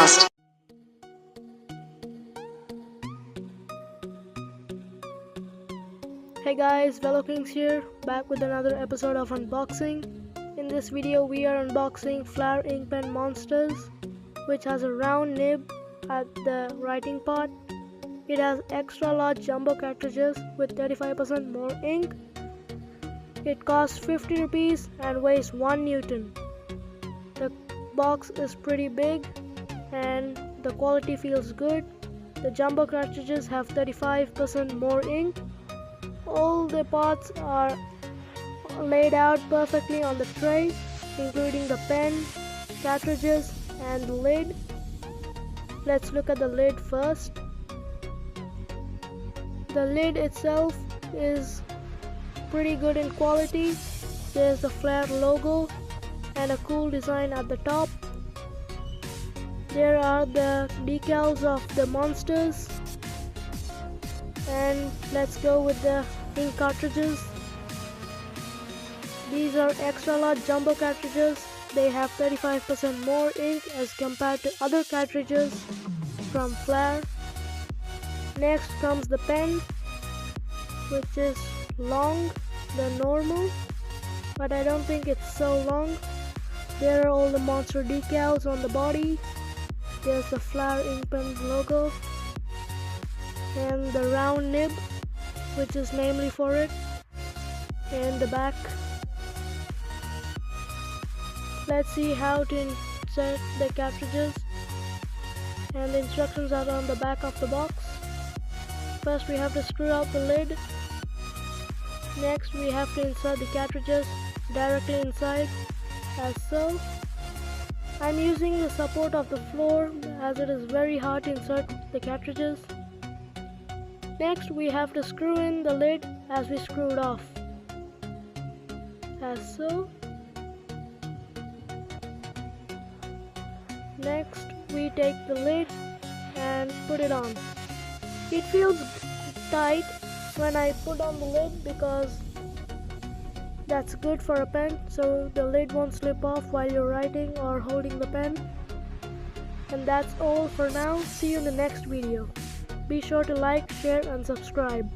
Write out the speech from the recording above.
podcast. Hey guys, Velokings here, back with another episode of unboxing. In this video we are unboxing Flair ink pen Monsters, which has a round nib at the writing part. It has extra large jumbo cartridges with 35% more ink. It costs 50 rupees and weighs 1 Newton. The box is pretty big and the quality feels good. The jumbo cartridges have 35% more ink. All the parts are laid out perfectly on the tray, including the pen, cartridges, and the lid. Let's look at the lid first. The lid itself is pretty good in quality. There's the Flair logo and a cool design at the top. There are the decals of the monsters. And let's go with the ink cartridges. These are extra large jumbo cartridges. They have 35% more ink as compared to other cartridges from Flair. Next comes the pen, which is long than normal, but I don't think it's so long. There are all the monster decals on the body. There's the Flair ink pen logo and the round nib, which is namely for it, and the back. Let's see how to insert the cartridges, and the instructions are on the back of the box. First we have to screw out the lid. Next we have to insert the cartridges directly inside, as so. I'm using the support of the floor as it is very hard to insert the cartridges. Next we have to screw in the lid as we screw it off, as so. Next we take the lid and put it on. It feels tight when I put on the lid because that's good for a pen, so the lid won't slip off while you're writing or holding the pen. And that's all for now. See you in the next video. Be sure to like, share, and subscribe.